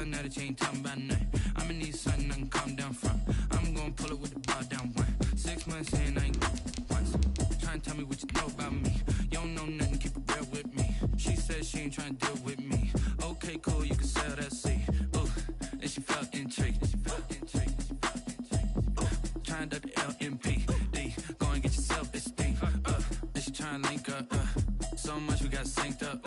Young now that you ain't talking about nothing. I'ma need something I can calm down from. I'm gonna pull it with the bar down one. 6 months in, I ain't once. Trying to tell me what you know about me. You don't know nothing, keep it real with me. She said she ain't trying to deal with me. Okay, cool, you can sell that seat. Ooh, and she felt intrigued. Trying to duck the LMP. D, go and get your self-esteem. And she trying to link up. So much we got synced up.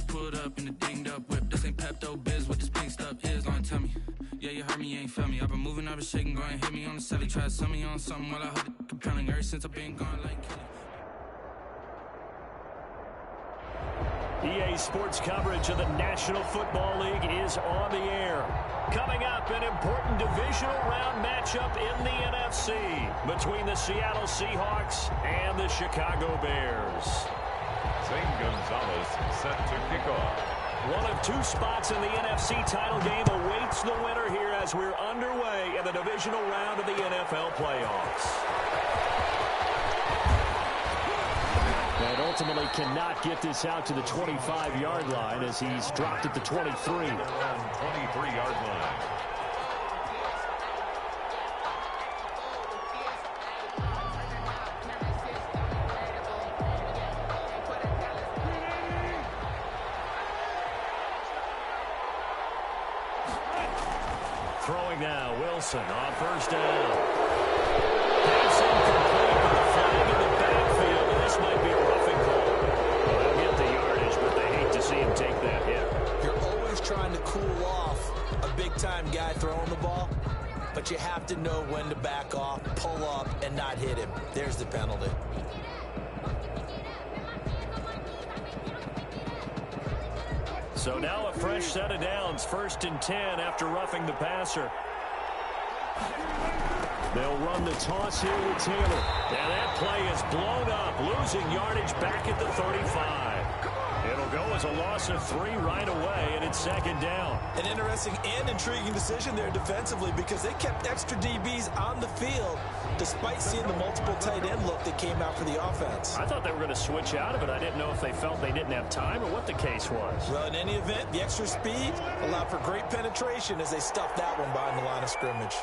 Pulled up in the dinged up whip. This ain't Pepto-Biz, what this pink stuff is. Long tell me. Yeah, you heard me, you ain't felt me. I've been moving, I've been shaking, go and hit me on the celly. Try to sell me on something while I hold it compelling. Ever since I've been gone like Kelly. EA Sports coverage of the National Football League is on the air. Coming up, an important divisional round matchup in the NFC between the Seattle Seahawks and the Chicago Bears. Zane Gonzalez set to kick off. One of two spots in the NFC title game awaits the winner here as we're underway in the divisional round of the NFL playoffs. And ultimately cannot get this out to the 25-yard line as he's dropped at the 23. 23-yard line. Throwing now, Wilson on first down. Pass incomplete with the flag in the backfield, and this might be a roughing call. Well, they'll get the yardage, but they hate to see him take that hit. You're always trying to cool off a big-time guy throwing the ball, but you have to know when to back off, pull up, and not hit him. There's the penalty. So now a fresh set of downs, 1st and 10 after roughing the passer. They'll run the toss here with Taylor. And that play is blown up, losing yardage back at the 35. It'll go as a loss of 3 right away, and it's 2nd down. An interesting and intriguing decision there defensively because they kept extra DBs on the field despite seeing the multiple tight end look that came out for the offense. I thought they were going to switch out of it. I didn't know if they felt they didn't have time or what the case was. Well, in any event, the extra speed allowed for great penetration as they stuffed that one behind the line of scrimmage.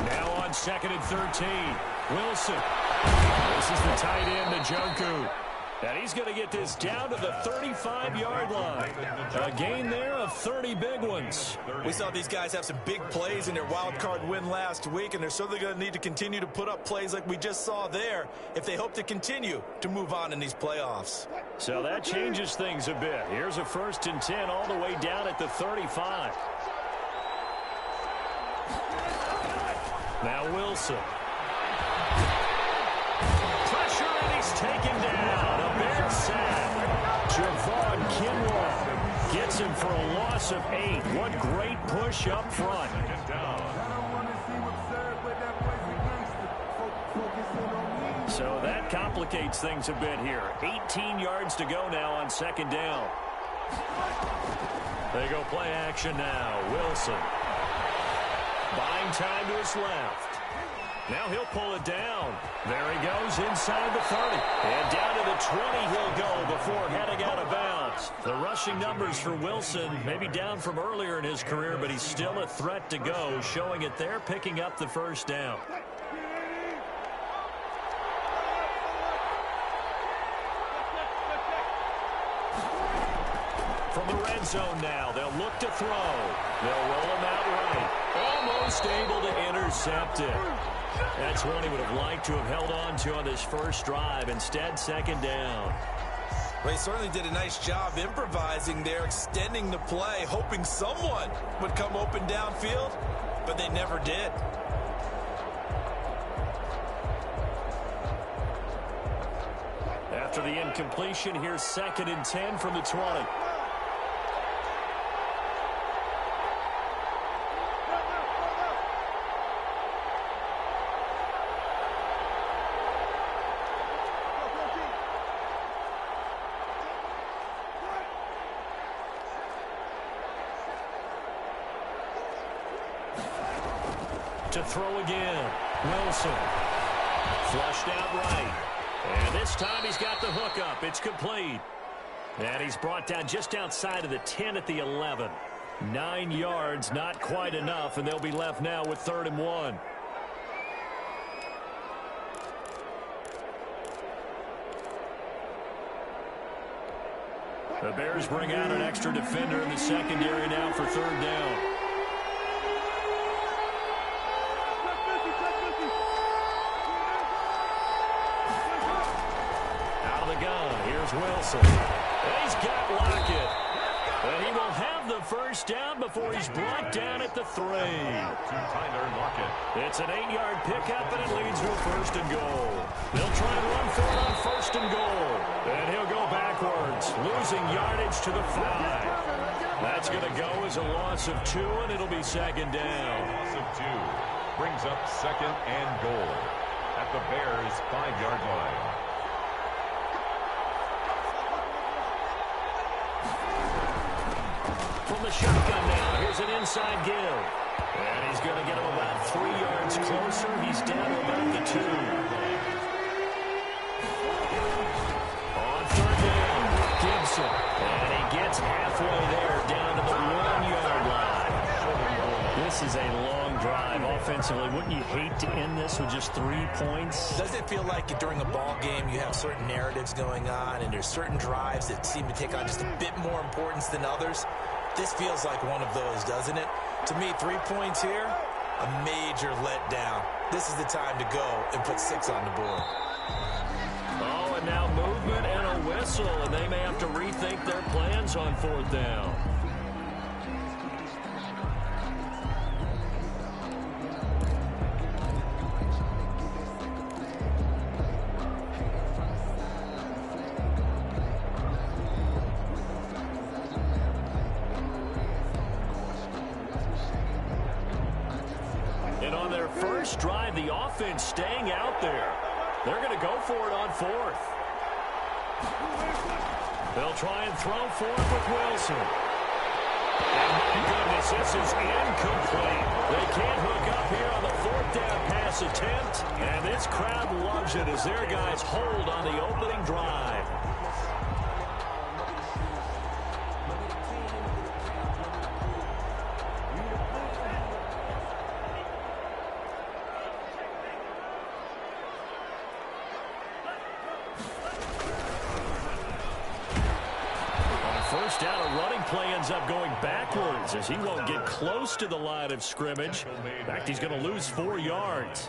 Now on 2nd and 13. Wilson. This is the tight end, Njoku. And he's going to get this down to the 35-yard line. A gain there of 30 big ones. We saw these guys have some big plays in their wild card win last week, and they're certainly going to need to continue to put up plays like we just saw there if they hope to continue to move on in these playoffs. So that changes things a bit. Here's a 1st and 10 all the way down at the 35. Now Wilson. Pressure, and he's taken down. A Bear sack. Javon Kinlaw gets him for a loss of 8. What great push up front. So that complicates things a bit here. 18 yards to go now on 2nd down. They go play action now. Wilson. Buying time to his left. Now he'll pull it down. There he goes inside the 30. And down to the 20 he'll go before heading out of bounds. The rushing numbers for Wilson maybe down from earlier in his career, but he's still a threat to go, showing it there, picking up the 1st down. From the red zone now, they'll look to throw. They'll roll him out right. Almost able to intercept it. That's one he would have liked to have held on to on this first drive. Instead, 2nd down. Well, he certainly did a nice job improvising there, extending the play, hoping someone would come open downfield, but they never did. After the incompletion, here's 2nd and 10 from the 20. To throw again. Wilson. Flushed out right. This time he's got the hook up. It's complete. And he's brought down just outside of the 10 at the 11. 9 yards, not quite enough, and they'll be left now with 3rd and 1. The Bears bring out an extra defender in the secondary now for 3rd down. Out of the gun, here's Wilson. And he's got Lockett. And he will have the first down before he's brought down at the 3. To Tyler Lockett. It's an 8-yard pickup, and it leads to a 1st and goal. They'll try and run for it on 1st and goal. And he'll go backwards, losing yardage to the 5. That's going to go as a loss of 2, and it'll be 2nd down. Loss of 2 brings up 2nd and goal at the Bears' 5-yard line. From the shotgun now, here's an inside give. And he's going to get him about 3 yards closer. He's down to about the 2. On 3rd down, Gibson. And he gets halfway there, down to the 1-yard line. This is a long drive offensively. Wouldn't you hate to end this with just 3 points? Doesn't it feel like during a ball game you have certain narratives going on and there's certain drives that seem to take on just a bit more importance than others? This feels like one of those, doesn't it? To me, 3 points here, a major letdown. This is the time to go and put 6 on the board. Oh, and now movement and a whistle, and they may have to rethink their plans on 4th down. And on their first drive, the offense staying out there. They're going to go for it on 4th. They'll try and throw for it with Wilson. And my goodness, this is incomplete. They can't hook up here on the 4th down pass attempt. And this crowd loves it as their guys hold on the opening drive. First down, a running play ends up going backwards as he won't get close to the line of scrimmage. In fact, he's going to lose 4 yards.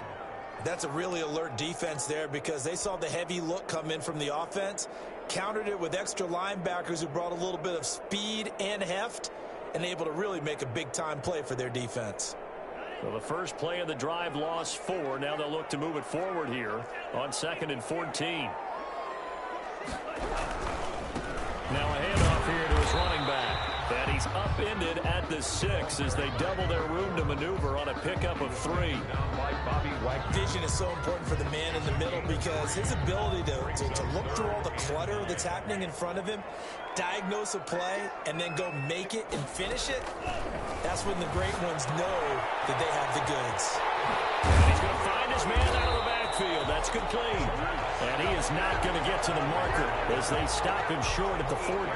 That's a really alert defense there because they saw the heavy look come in from the offense, countered it with extra linebackers who brought a little bit of speed and heft, and able to really make a big-time play for their defense. Well, the first play of the drive lost 4. Now they'll look to move it forward here on 2nd and 14. Now a handoff here to his running back. And he's upended at the 6 as they double their room to maneuver on a pickup of 3. Vision is so important for the man in the middle because his ability to look through all the clutter that's happening in front of him, diagnose a play, and then go make it and finish it, that's when the great ones know that they have the goods. And he's going to find his man out of the backfield. That's complete. And he is not going to get to the marker as they stop him short at the 14.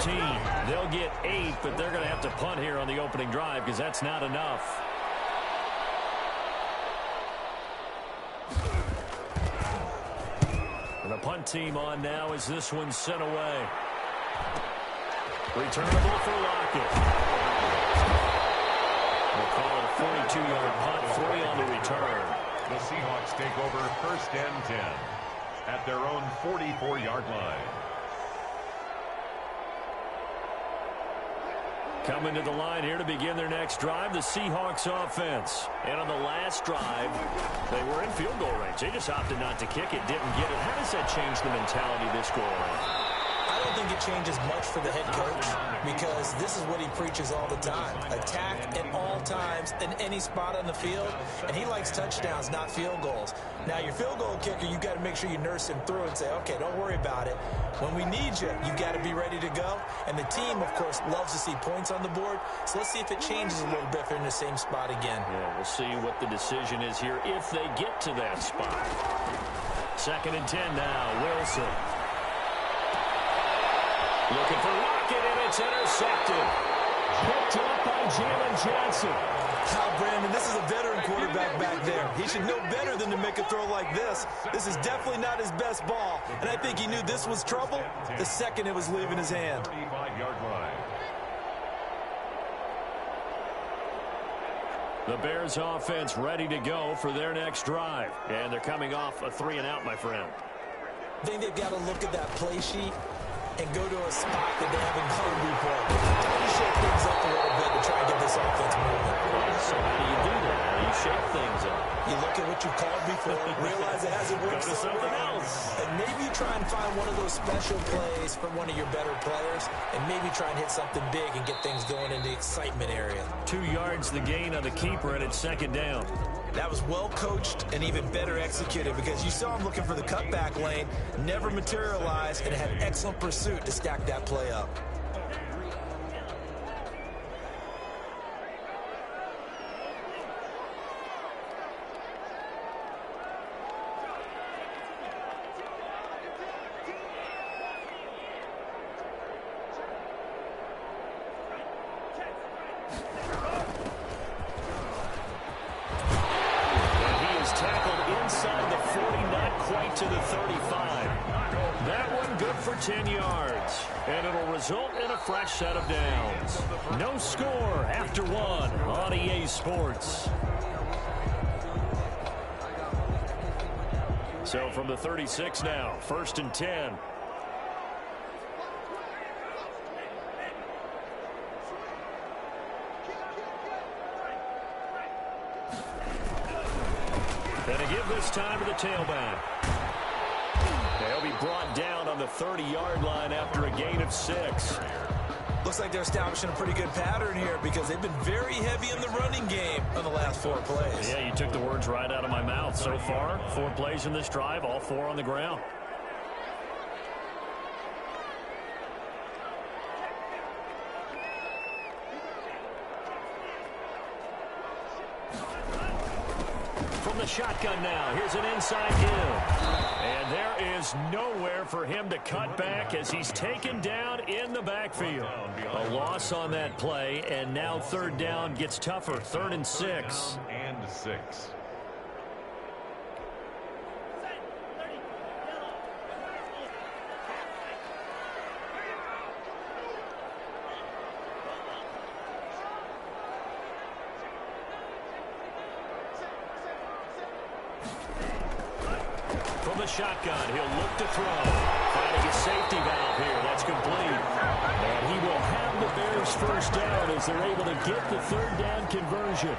They'll get 8, but they're going to have to punt here on the opening drive because that's not enough. And the punt team on now as this one's sent away. Returnable for Lockett. We'll call it a 42-yard punt, 3 on the return. The Seahawks take over 1st and 10 at their own 44-yard line. Coming to the line here to begin their next drive, the Seahawks offense. And on the last drive, they were in field goal range. They just opted not to kick it, didn't get it. How does that change the mentality this go around? I don't think it changes much for the head coach because this is what he preaches all the time. Attack at all times in any spot on the field, and he likes touchdowns, not field goals. Now, your field goal kicker, you've got to make sure you nurse him through and say, okay, don't worry about it. When we need you, you've got to be ready to go. And the team, of course, loves to see points on the board, so let's see if it changes a little bit if they're in the same spot again. Yeah, we'll see what the decision is here if they get to that spot. 2nd and 10 now. Wilson. Looking for Lockett, and it's intercepted. Picked up by Jalen Johnson. Brandon, this is a veteran quarterback back there. He should know better than to make a throw like this. This is definitely not his best ball, and I think he knew this was trouble the second it was leaving his hand. 35-yard line. The Bears offense ready to go for their next drive. And they're coming off a 3-and-out, my friend. I think they've got to look at that play sheet and go to a spot that they haven't covered before. Try to shake things up a little bit to try and get this offense moving. So how do you do that? How do you shake things up? You look at what you called before, realize it hasn't worked Go to something else. and maybe you try and find one of those special plays from one of your better players, and maybe try and hit something big and get things going in the excitement area. 2 yards the gain on the keeper, and it's 2nd down. That was well coached and even better executed because you saw him looking for the cutback lane, never materialized, and had excellent pursuit to stack that play up. To the 35. That one good for 10 yards. And it'll result in a fresh set of downs. No score after 1 on EA Sports. So from the 36 now, 1st and 10. And a give this time to the tailback. They'll be brought down on the 30-yard line after a gain of 6. Looks like they're establishing a pretty good pattern here because they've been very heavy in the running game on the last 4 plays. Yeah, you took the words right out of my mouth. So far, 4 plays in this drive, all 4 on the ground. From the shotgun now, here's an inside give. And there is nowhere for him to cut back as he's taken down in the backfield. A loss on that play, and now 3rd down gets tougher. 3rd and 6. And 6. From the shotgun, he'll look to throw. Finding a safety valve here. That's complete. And he will have the Bears 1st down as they're able to get the 3rd down conversion.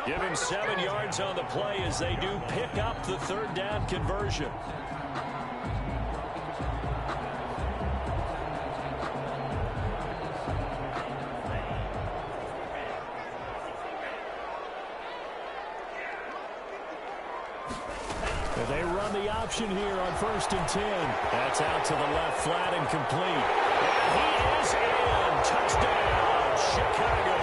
Give him 7 yards on the play as they do pick up the 3rd down conversion. They run the option here on 1st and 10. That's out to the left, flat and complete. And he is in. Touchdown, Chicago.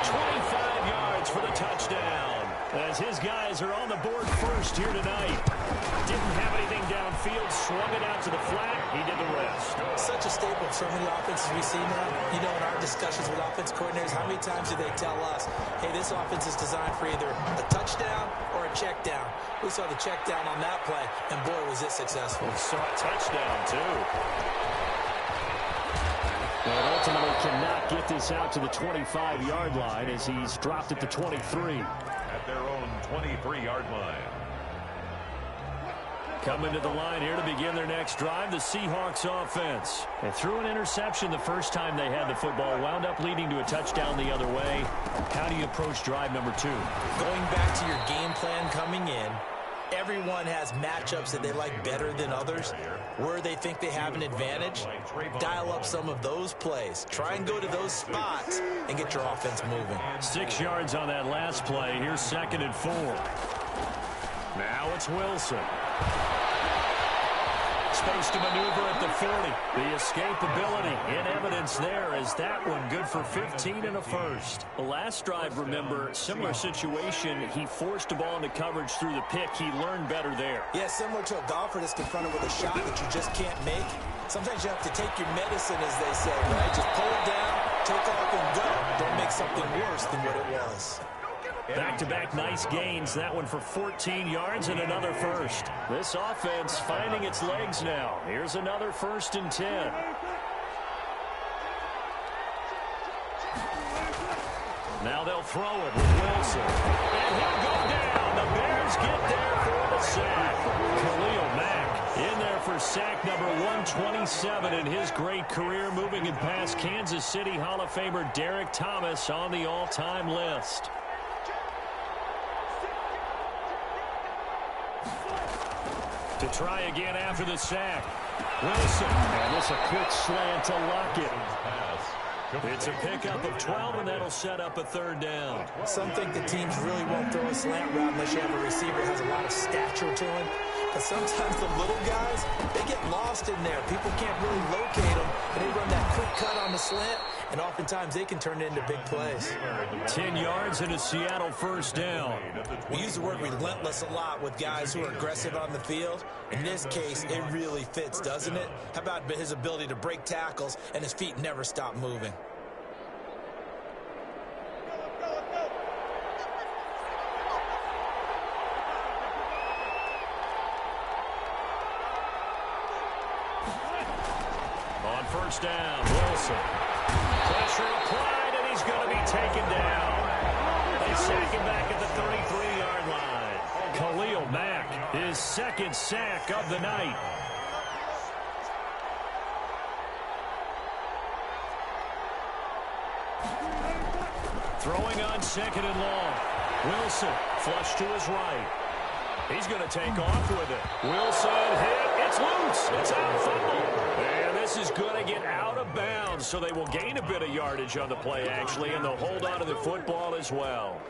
25 yards for the touchdown. As his guys are on the board first here tonight. Didn't have anything downfield, swung it out to the flat. He did the rest. Such a staple of so many offenses we see now. You know, in our discussions with offense coordinators, how many times do they tell us, hey, this offense is designed for either a touchdown or a check down. We saw the check down on that play, and boy, was it successful. We saw a touchdown, too. And ultimately cannot get this out to the 25-yard line as he's dropped at the 23. At their own 23-yard line. Coming to the line here to begin their next drive, the Seahawks offense. They threw an interception the first time they had the football, wound up leading to a touchdown the other way. How do you approach drive number 2? Going back to your game plan coming in, everyone has matchups that they like better than others. Where they think they have an advantage, dial up some of those plays. Try and go to those spots and get your offense moving. 6 yards on that last play. Here's 2nd and 4. Now it's Wilson. space to maneuver at the 40. The escapability in evidence there as that one good for 15 and a first. The last drive, remember, similar situation. He forced a ball into coverage through the pick. He learned better there. Yeah, similar to a golfer that's confronted with a shot that you just can't make. Sometimes you have to take your medicine, as they say, right? Just pull it down, take off, and go. Don't make something worse than what it was. Back-to-back nice gains. That one for 14 yards and another first. This offense finding its legs now. Here's another 1st and 10. Now they'll throw it with Wilson. And he'll go down. The Bears get there for the sack. Khalil Mack in there for sack number 127 in his great career, moving it past Kansas City Hall of Famer Derek Thomas on the all-time list. To try again after the sack. Wilson. And this a quick slant to Lockett. It's a pickup of 12, and that'll set up a 3rd down. Some think the teams really won't throw a slant route unless you have a receiver that has a lot of stature to him. But sometimes the little guys, they get lost in there. People can't really locate them, and they run that quick cut on the slant, and oftentimes they can turn it into big plays. 10 yards and a Seattle 1st down. We use the word relentless a lot with guys who are aggressive on the field. In this case, it really fits, doesn't it? How about his ability to break tackles and his feet never stop moving? On 1st down, Wilson. Pressure applied, and he's going to be taken down. They sack him back at the 33-yard line. Khalil Mack, his 2nd sack of the night. Throwing on 2nd and long. Wilson, flush to his right. He's going to take off with it. Wilson hit. It's loose. It's out fumble. And this is going to get out of bounds, so they will gain a bit of yardage on the play, actually, and they'll hold on to the football as well.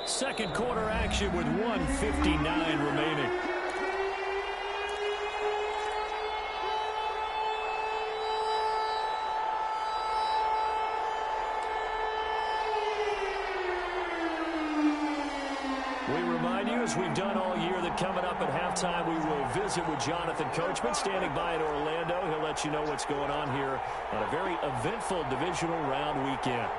Second quarter action with 1:59 remaining. We remind you, as we've done all year, that coming up at halftime we will visit with Jonathan Coachman standing by in Orlando. He'll let you know what's going on here on a very eventful divisional round weekend.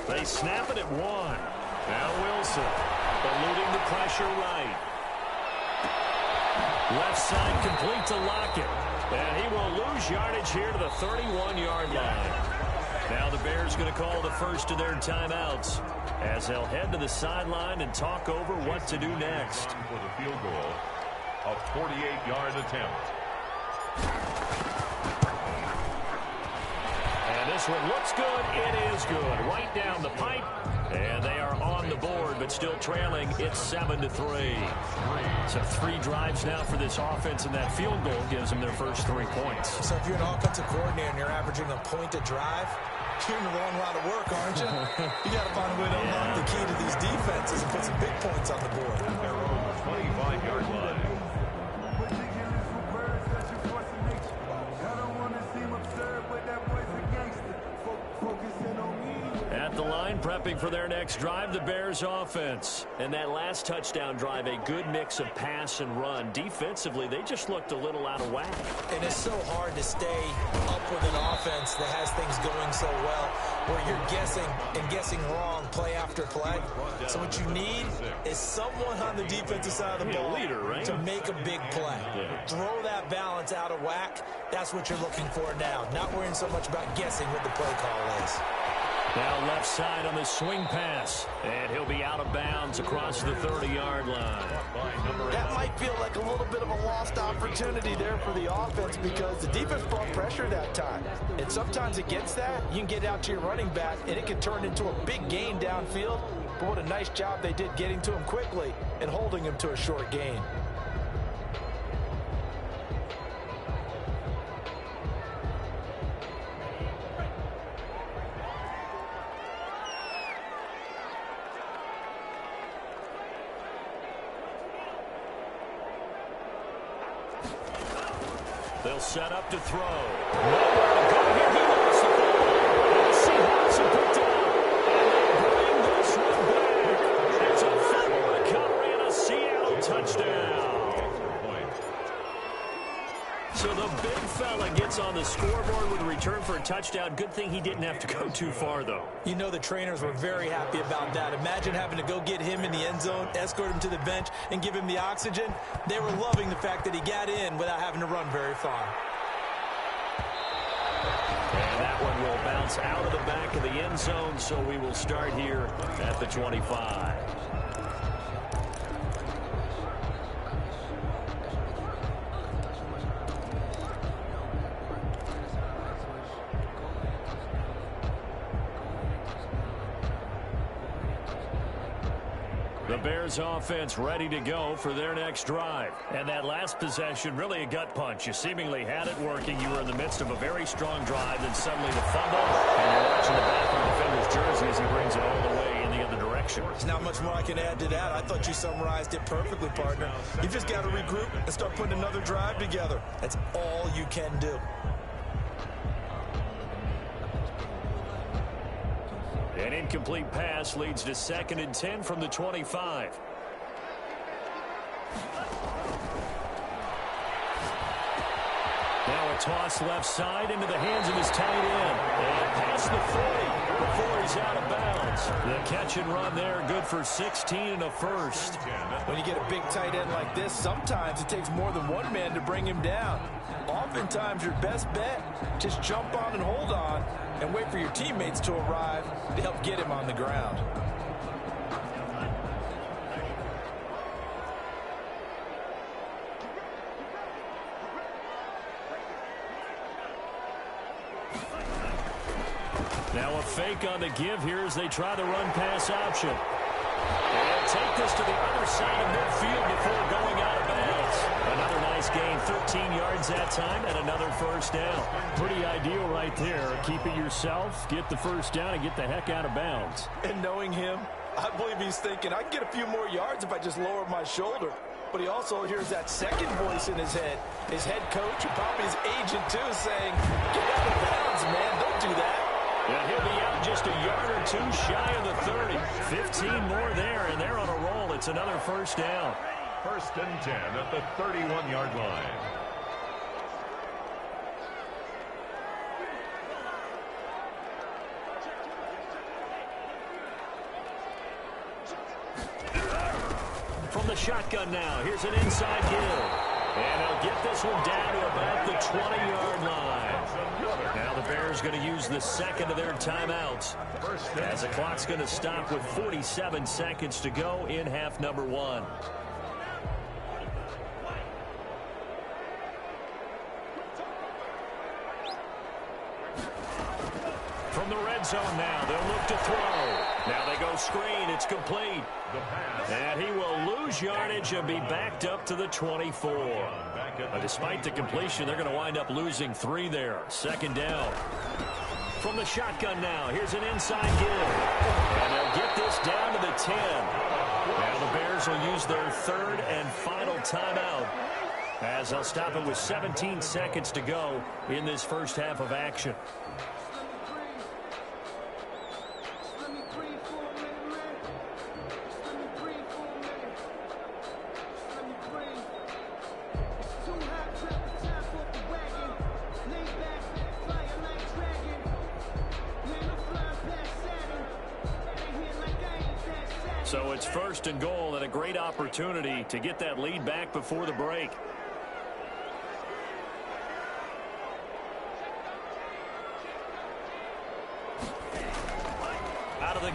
They snap it at 1. Now Wilson, eluding the pressure right. Left side complete to Lockett. And he will lose yardage here to the 31-yard line. Now the Bears going to call the first of their timeouts as they'll head to the sideline and talk over what to do next. For the field goal, a 48-yard attempt. This one looks good. It is good. Right down the pipe. And they are on the board, but still trailing. It's 7-3. So 3 drives now for this offense, and that field goal gives them their first 3 points. So if you're an offensive coordinator and you're averaging a point a drive, you're in the wrong line of work, aren't you? You got to find a way to unlock the key to these defenses and put some big points on the board. Their own 25-yard line. At the line, prepping for their next drive, the Bears offense. And that last touchdown drive, a good mix of pass and run. Defensively, they just looked a little out of whack. And it's so hard to stay up with an offense that has things going so well, where you're guessing and guessing wrong play after play. So what you need is someone on the defensive side of the ball to make a big play. Throw that balance out of whack. That's what you're looking for now. Not worrying so much about guessing what the play call is. Now left side on the swing pass. And he'll be out of bounds across the 30-yard line. That might feel like a little bit of a lost opportunity there for the offense because the defense brought pressure that time. And sometimes against that, you can get out to your running back, and it can turn into a big gain downfield. But what a nice job they did getting to him quickly and holding him to a short gain. They'll set up to throw. Nowhere to go here. He lost the ball. And the Seahawks have picked it up. And they bring this one back. It's a fumble recovery and a Seattle touchdown. So the big fella gets on the scoreboard with a return for a touchdown. Good thing he didn't have to go too far, though. You know the trainers were very happy about that. Imagine having to go get him in the end zone, escort him to the bench, and give him the oxygen. They were loving the fact that he got in without having to run very far. And that one will bounce out of the back of the end zone, so we will start here at the 25. The Bears offense ready to go for their next drive. And that last possession, really a gut punch. You seemingly had it working. You were in the midst of a very strong drive, then suddenly the fumble. And you're watching the back of the defender's jersey as he brings it all the way in the other direction. There's not much more I can add to that. I thought you summarized it perfectly, partner. You just got to regroup and start putting another drive together. That's all you can do. An incomplete pass leads to 2nd and 10 from the 25. Now a toss left side into the hands of his tight end. And past the 40 before he's out of bounds. The catch and run there, good for 16 and a first. When you get a big tight end like this, sometimes it takes more than one man to bring him down. Oftentimes your best bet, just jump on and hold on and wait for your teammates to arrive to help get him on the ground. Now a fake on the give here as they try the run-pass option. And take this to the other side of midfield before going out of bounds. Another nice gain, 13 yards that time, and another first down. Pretty ideal right there. Keep it yourself, get the first down, and get the heck out of bounds. And knowing him, I believe he's thinking, I can get a few more yards if I just lower my shoulder. But he also hears that second voice in his head. His head coach, and probably his agent too, saying, get out of bounds, man, don't do that. And he'll be out just a yard or two shy of the 30. 15 more there, and they're on a roll. It's another first down. 1st and 10 at the 31-yard line. From the shotgun now, here's an inside give. And they'll get this one down to about the 20-yard line. Now the Bears going to use the second of their timeouts as the clock's going to stop with 47 seconds to go in half number 1. From the red zone now, they'll look to throw. Now they go screen. It's complete. And he will lose yardage and be backed up to the 24. But despite the completion, they're going to wind up losing 3 there. 2nd down. From the shotgun now, here's an inside give. And they'll get this down to the 10. Now the Bears will use their 3rd and final timeout as they'll stop it with 17 seconds to go in this first half of action. So it's 1st and goal and a great opportunity to get that lead back before the break.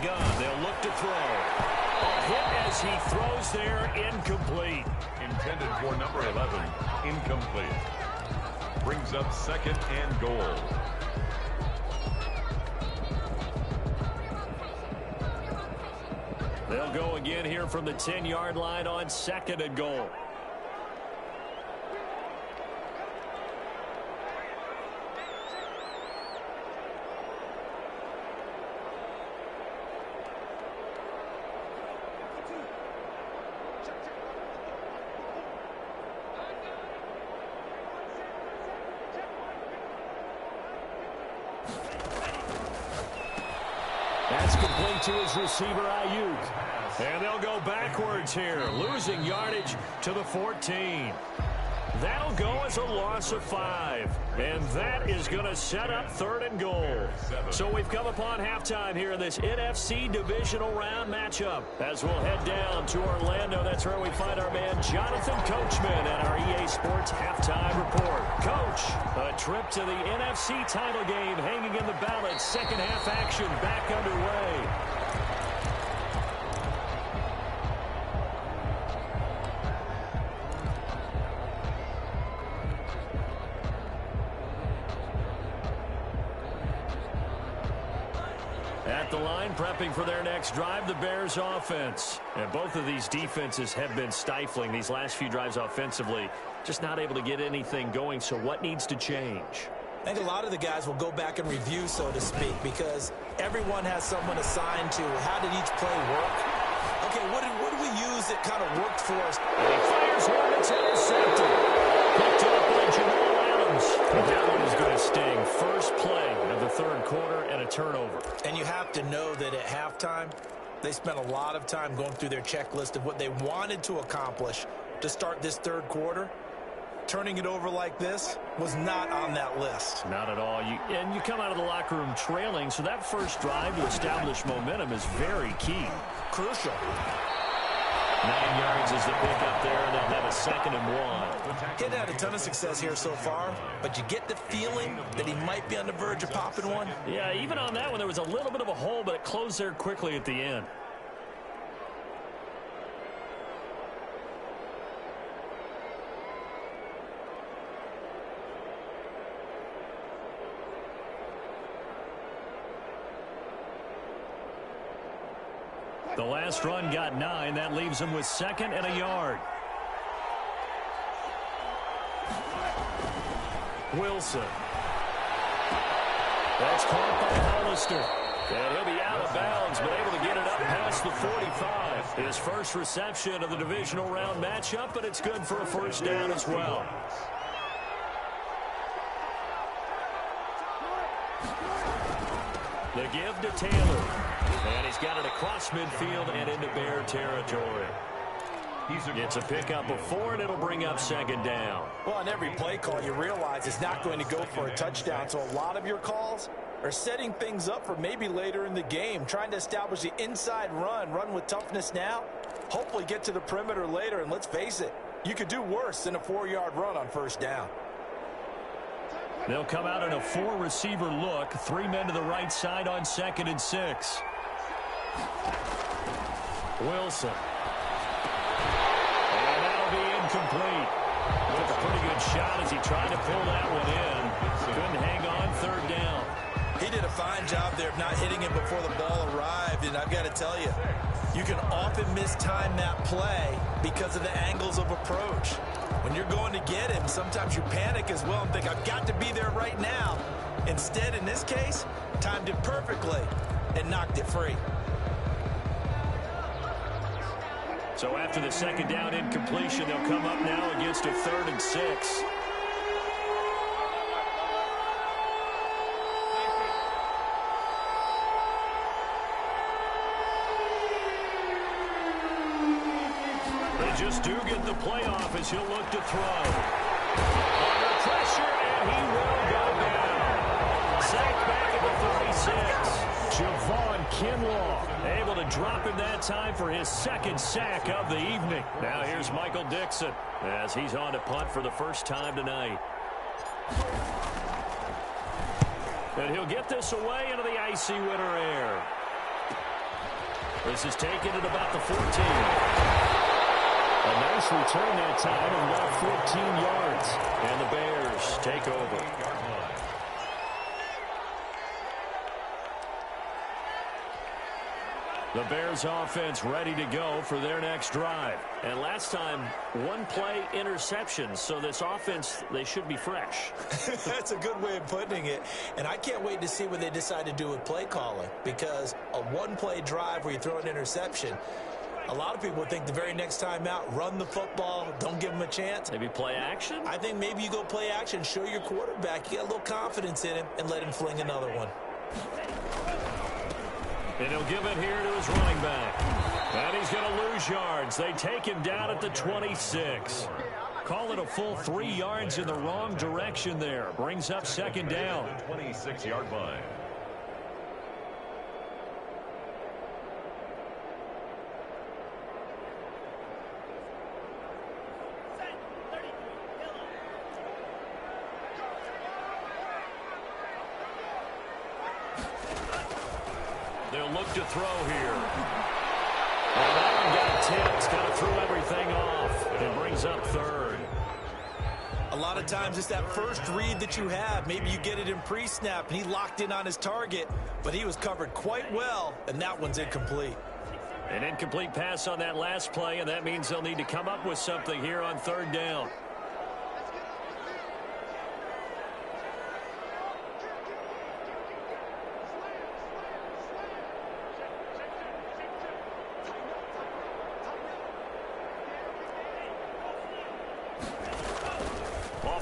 gun. They'll look to throw. A hit as he throws there, incomplete. Intended for number 11, incomplete. Brings up second and goal. They'll go again here from the 10-yard line on second and goal. That's complete to his receiver, Ayuk. And they'll go backwards here, losing yardage to the 14. That'll go as a loss of 5. And that is going to set up third and goal. So we've come upon halftime here in this NFC divisional round matchup. As we'll head down to Orlando, that's where we find our man Jonathan Coachman at our EA Sports halftime report. Coach, a trip to the NFC title game hanging in the balance. Second half action back underway. At the line, prepping for their next drive, the Bears offense. And both of these defenses have been stifling these last few drives offensively. Just not able to get anything going, so what needs to change? I think a lot of the guys will go back and review, so to speak, because everyone has someone assigned to how did each play work. Okay, what did we use that kind of worked for us? And he fires one that's intercepted. Picked up by Jamal Adams. That one is going to sting. First play of the third quarter and a turnover. And you have to know that at halftime, they spent a lot of time going through their checklist of what they wanted to accomplish to start this third quarter. Turning it over like this was not on that list. Not at all. And you come out of the locker room trailing, so that first drive to establish momentum is very key. Crucial. 9 yards is the pickup there, and they'll have a second and 1. He's had a ton of success here so far, but you get the feeling that he might be on the verge of popping one. Yeah, even on that one, there was a little bit of a hole, but it closed there quickly at the end. The last run got 9. That leaves him with second and a yard. Wilson. That's caught by Hollister. And he'll be out of bounds, but able to get it up past the 45. His first reception of the divisional round matchup, but it's good for a first down as well. The give to Taylor. And he's got it across midfield and into Bear territory. It's a pickup of 4, and it'll bring up second down. Well, on every play call, you realize it's not going to go for a touchdown. So a lot of your calls are setting things up for maybe later in the game, trying to establish the inside run with toughness now, hopefully get to the perimeter later. And let's face it, you could do worse than a 4-yard run on first down. They'll come out in a 4-receiver look. 3 men to the right side on second and 6. Wilson. And that'll be incomplete. With a pretty good shot as he tried to pull that one in. Couldn't hang on, third down. He did a fine job there of not hitting it before the ball arrived. And I've got to tell you, you can often mistime that play because of the angles of approach. When you're going to get him, sometimes you panic as well and think, I've got to be there right now. Instead, in this case, timed it perfectly and knocked it free. So after the second down incompletion, they'll come up now against a 3rd and 6. They just do get the playoff as he'll look to throw. Under pressure, and he will go down. Sacked back at the 36. Javon Kinlaw able to drop him that time for his second sack of the evening. Now here's Michael Dixon as he's on to punt for the first time tonight. And he'll get this away into the icy winter air. This is taken at about the 14. A nice return that time of about 14 yards. And the Bears take over. The Bears offense ready to go for their next drive. And last time, one play interception. So this offense, they should be fresh. That's a good way of putting it. And I can't wait to see what they decide to do with play calling. Because a one-play drive where you throw an interception, a lot of people think the very next time out, run the football, don't give them a chance. Maybe play action? I think maybe you go play action, show your quarterback you got a little confidence in him, and let him fling another one. And he'll give it here to his running back. And he's going to lose yards. They take him down at the 26. Call it a full 3 yards in the wrong direction there. Brings up second down. 26-yard line. They'll look to throw here. And that one got tipped. Kind of threw everything off. And brings up third. A lot of times it's that first read that you have. Maybe you get it in pre-snap, and he locked in on his target, but he was covered quite well, and that one's incomplete. An incomplete pass on that last play, and that means they'll need to come up with something here on third down.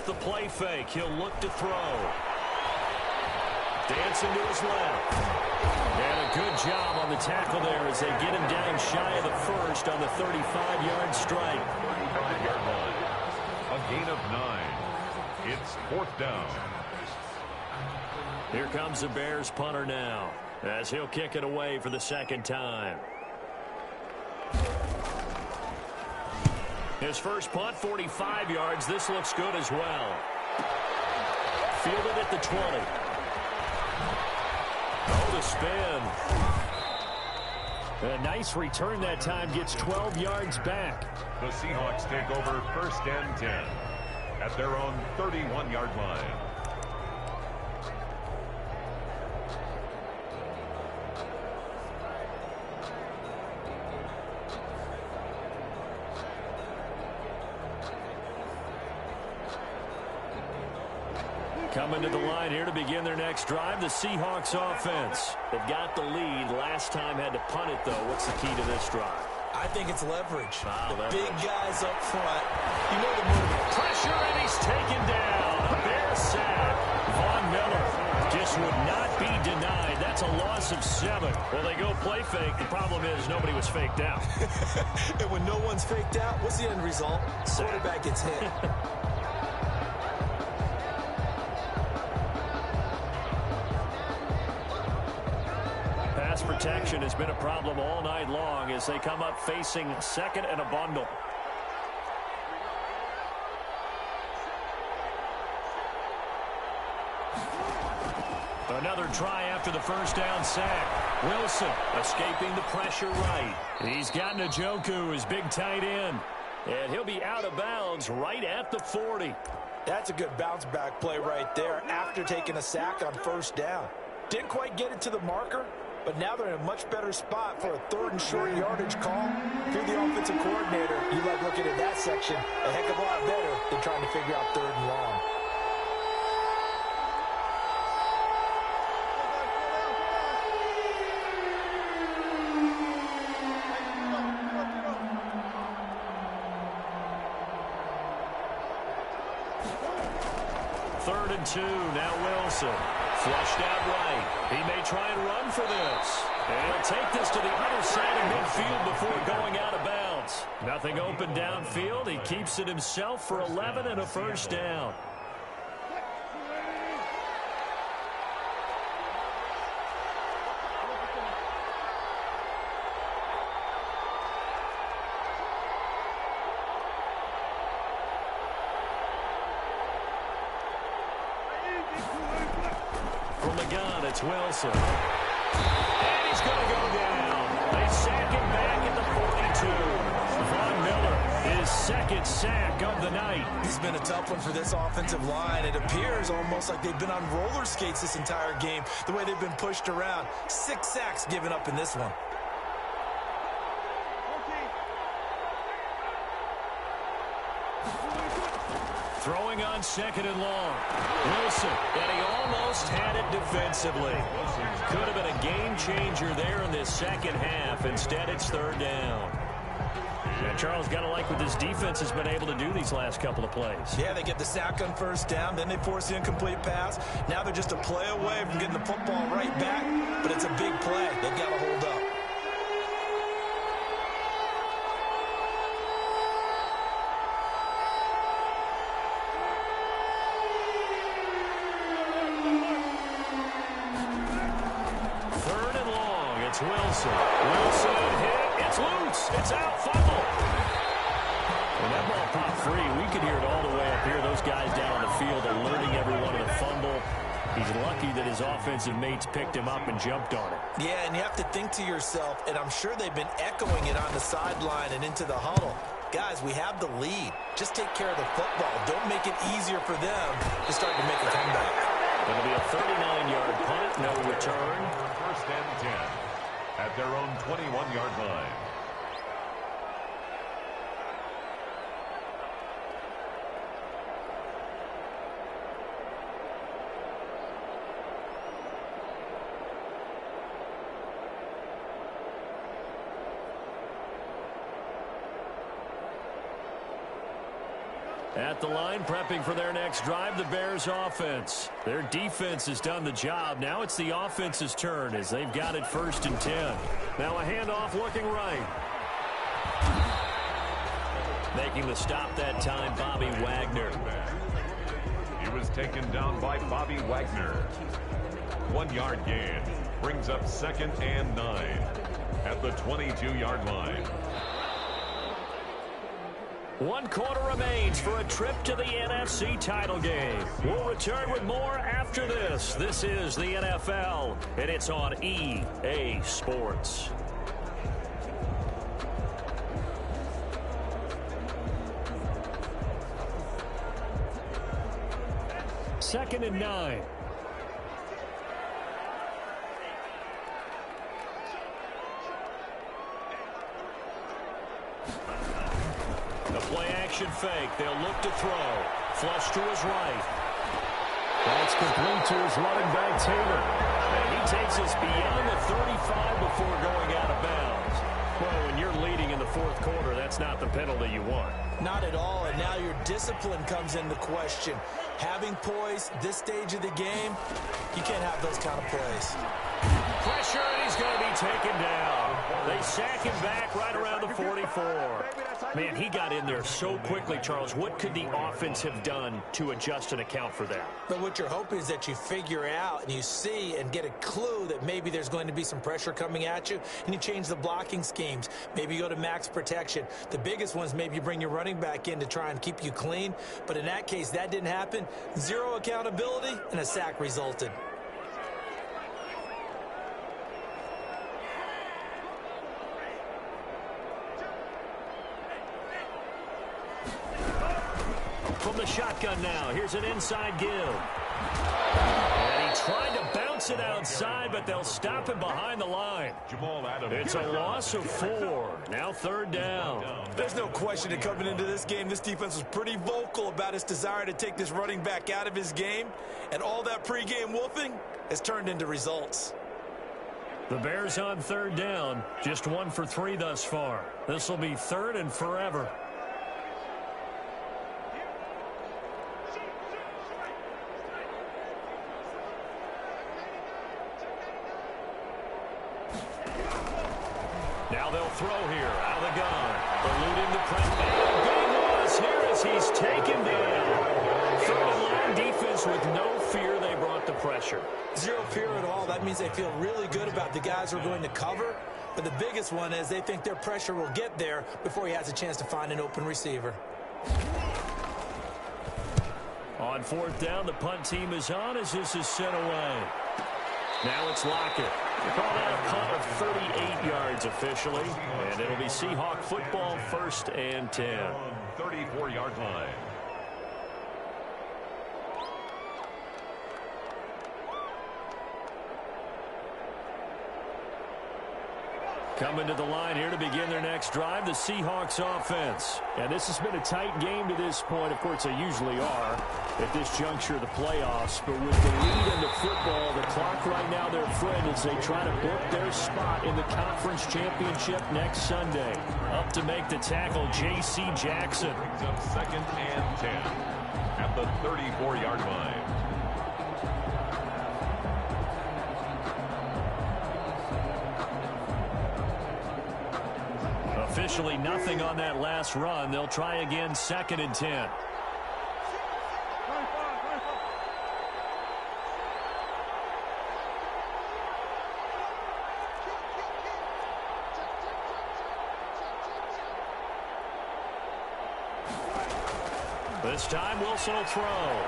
The play fake. He'll look to throw. Dancing to his left. And a good job on the tackle there as they get him down shy of the first on the 35-yard strike. 35-yard line. A gain of 9. It's fourth down. Here comes the Bears punter now as he'll kick it away for the second time. His first punt, 45 yards. This looks good as well. Fielded at the 20. Oh, the spin. A nice return that time. Gets 12 yards back. The Seahawks take over first and 10 at their own 31-yard line. Coming to the line here to begin their next drive, the Seahawks offense. They've got the lead. Last time had to punt it, though. What's the key to this drive? I think it's leverage. Leverage. Big guys up front. You know the move. Pressure, and he's taken down. A Bear sack. Von Miller just would not be denied. That's a loss of 7. Well, they go play fake. The problem is nobody was faked out. And when no one's faked out, what's the end result? Quarterback gets hit. Protection has been a problem all night long as they come up facing second and a bundle. Another try after the first down sack. Wilson escaping the pressure right. He's got Njoku, his big tight end. And he'll be out of bounds right at the 40. That's a good bounce back play right there after taking a sack on first down. Didn't quite get it to the marker, but now they're in a much better spot for a third and short yardage call. If you're the offensive coordinator, you like looking at that section a heck of a lot better than trying to figure out third and long. Third and 2, now Wilson. Flushed out right. He may try and run for this. And he'll take this to the other side of midfield before going out of bounds. Nothing open downfield. He keeps it himself for 11 and a first down. From the gun, it's Wilson. And he's going to go down. They say second sack of the night. This has been a tough one for this offensive line. It appears almost like they've been on roller skates this entire game, the way they've been pushed around. 6 sacks given up in this one. Throwing on second and long. Wilson, and he almost had it defensively. Could have been a game changer there in this second half. Instead, it's third down. Yeah, Charles, got to like what this defense has been able to do these last couple of plays. Yeah, they get the sack on first down, then they force the incomplete pass. Now they're just a play away from getting the football right back, but it's a big play. They've got to hold up. Third and long, it's Wilson. Wilson hit, it's loose, it's out, fumble. When that ball popped free, we could hear it all the way up here. Those guys down on the field alerting everyone of the fumble. He's lucky that his offensive mates picked him up and jumped on it. Yeah, and you have to think to yourself, and I'm sure they've been echoing it on the sideline and into the huddle. Guys, we have the lead. Just take care of the football. Don't make it easier for them to start to make a comeback. Going to be a 39-yard punt, no return. First and 10 at their own 21-yard line. At the line, prepping for their next drive, the Bears offense. Their defense has done the job. Now it's the offense's turn as they've got it first and 10. Now a handoff looking right. Making the stop that time, Bobby Wagner. He was taken down by Bobby Wagner. 1-yard gain brings up second and 9 at the 22-yard line. 1 quarter remains for a trip to the NFC title game. We'll return with more after this. This is the NFL, and it's on EA Sports. Second and 9. The play-action fake. They'll look to throw. Flush to his right. That's complete to his running back, Taylor. And he takes us beyond the 35 before going out of bounds. Well, when you're leading in the fourth quarter, that's not the penalty you want. Not at all, and now your discipline comes into question. Having poise this stage of the game, you can't have those kind of plays. Pressure, and he's going to be taken down. They sack him back right around the 44. Man, he got in there so quickly, Charles. What could the offense have done to adjust and account for that? But what you're hoping is that you figure out and you see and get a clue that maybe there's going to be some pressure coming at you, and you change the blocking schemes. Maybe you go to max protection. The biggest ones, maybe you bring your running back in to try and keep you clean. But in that case, that didn't happen. Zero accountability, and a sack resulted. From the shotgun now, here's an inside give. And he tried to bounce it outside, but they'll stop him behind the line. Jamal Adams. It's a loss of 4. Now third down. There's no question that coming into this game, this defense was pretty vocal about its desire to take this running back out of his game. And all that pregame wolfing has turned into results. The Bears on third down, just 1 for 3 thus far. This will be third and forever. Now they'll throw here out of the gun. Eluding the press. And big loss here as he's taken down. Third and line defense with no fear. They brought the pressure. Zero fear at all. That means they feel really good about the guys who are going to cover. But the biggest one is they think their pressure will get there before he has a chance to find an open receiver. On fourth down, the punt team is on as this is sent away. Now it's Lockett. Called out a punt of 38 yards officially, and it'll be Seahawk football, 1st and 10. 34-yard line. Coming to the line here to begin their next drive, the Seahawks offense. And this has been a tight game to this point. Of course, they usually are at this juncture of the playoffs. But with the lead in the football, the clock right now, their friend, as they try to book their spot in the conference championship next Sunday. Up to make the tackle, J.C. Jackson. Brings up 2nd and 10 at the 34-yard line. Officially nothing on that last run. They'll try again, 2nd and 10. This time Wilson will throw.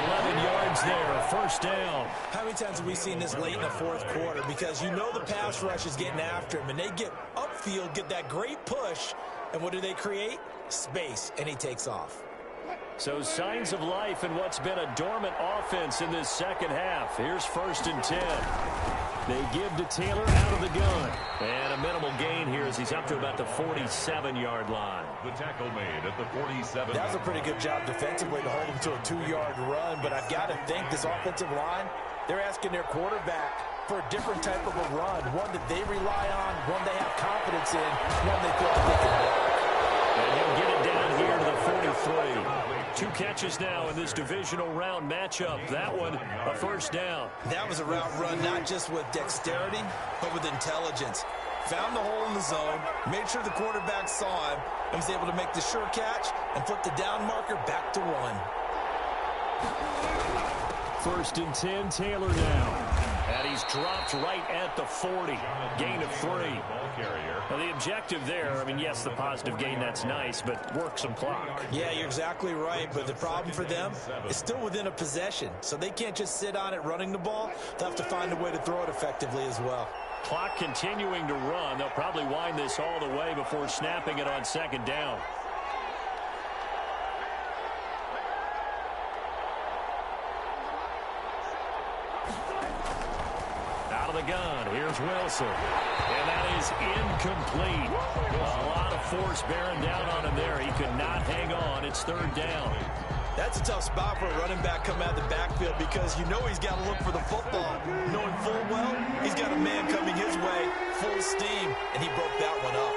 11 yards there, a first down. How many times have we seen this late in the fourth quarter? Because you know the pass rush is getting after him, and they get upfield, get that great push, and what do they create? Space, and he takes off. So signs of life in what's been a dormant offense in this second half. Here's 1st and 10. They give to Taylor out of the gun. And a minimal gain here as he's up to about the 47-yard line. The tackle made at the 47. That was a pretty good job defensively to hold him to a 2-yard run, but I've got to think this offensive line, they're asking their quarterback for a different type of a run, one that they rely on, one they have confidence in, one they feel that they can block. And he'll get it down here to the 43. 2 catches now in this divisional round matchup. That one, a first down. That was a route run not just with dexterity, but with intelligence. Found the hole in the zone, made sure the quarterback saw him, and was able to make the sure catch and flip the down marker back to 1. 1st and 10, Taylor now. And he's dropped right at the 40. Gain of 3. Now the objective there, I mean, yes, the positive gain, that's nice, but work some clock. Yeah, you're exactly right, but the problem for them is still within a possession, so they can't just sit on it running the ball. They'll have to find a way to throw it effectively as well. Clock continuing to run. They'll probably wind this all the way before snapping it on 2nd down. Out of the gun, here's Wilson. And that is incomplete. A lot of force bearing down on him there. He could not hang on. It's 3rd down. That's a tough spot for a running back coming out of the backfield because you know he's got to look for the football. Knowing full well, he's got a man coming his way, full steam, and he broke that one up.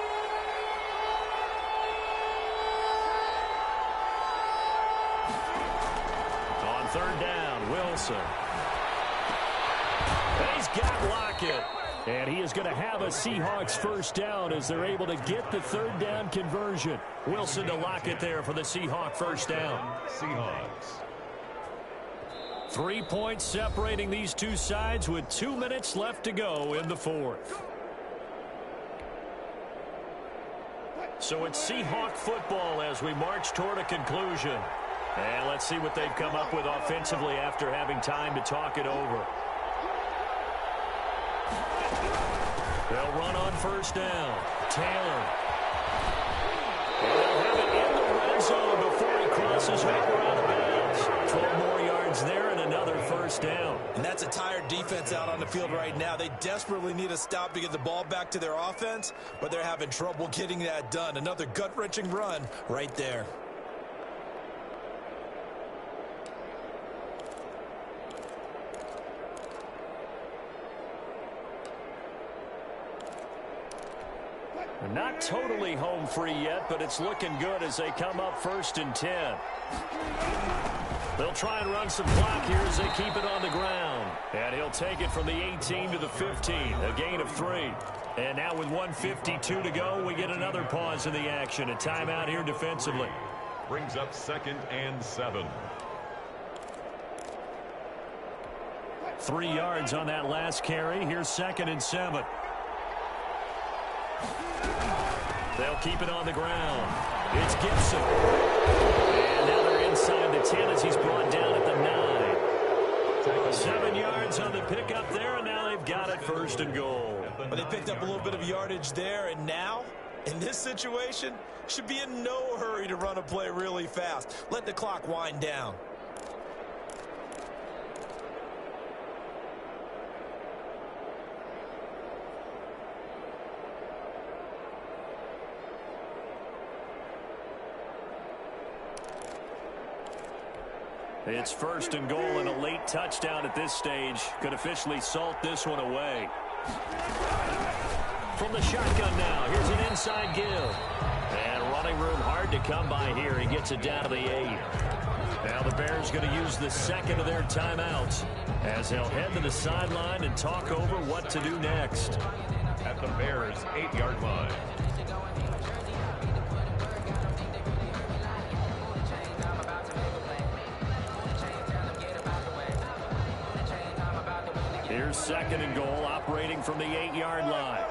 On 3rd down, Wilson. And he's got Lockett. And he is going to have a Seahawks first down as they're able to get the 3rd down conversion. Wilson to Lockett there for the Seahawk first down. Seahawks. 3 points separating these two sides with 2 minutes left to go in the 4th. So it's Seahawk football as we march toward a conclusion. And let's see what they've come up with offensively after having time to talk it over. They'll run on first down. Taylor. And they'll have it in the red zone before he crosses over out of bounds. 12 more yards there and another first down. And that's a tired defense out on the field right now. They desperately need a stop to get the ball back to their offense, but they're having trouble getting that done. Another gut-wrenching run right there. Not totally home free yet, but it's looking good as they come up 1st and 10. They'll try and run some clock here as they keep it on the ground. And he'll take it from the 18 to the 15, a gain of 3. And now with 1:52 to go, we get another pause in the action. A timeout here defensively. Brings up 2nd and 7. 3 yards on that last carry. Here's 2nd and 7. They'll keep it on the ground. It's Gibson. And now they're inside the 10 as he's brought down at the 9. 7 yards on the pickup there, and now they've got it 1st and goal. But they picked up a little bit of yardage there, and now, in this situation, should be in no hurry to run a play really fast. Let the clock wind down. It's 1st and goal, and a late touchdown at this stage could officially salt this one away. From the shotgun now, here's an inside give. And running room hard to come by here. He gets it down to the 8. Now the Bears going to use the second of their timeouts as they'll head to the sideline and talk over what to do next. At the Bears' 8-yard line. Here's 2nd and goal, operating from the 8-yard line.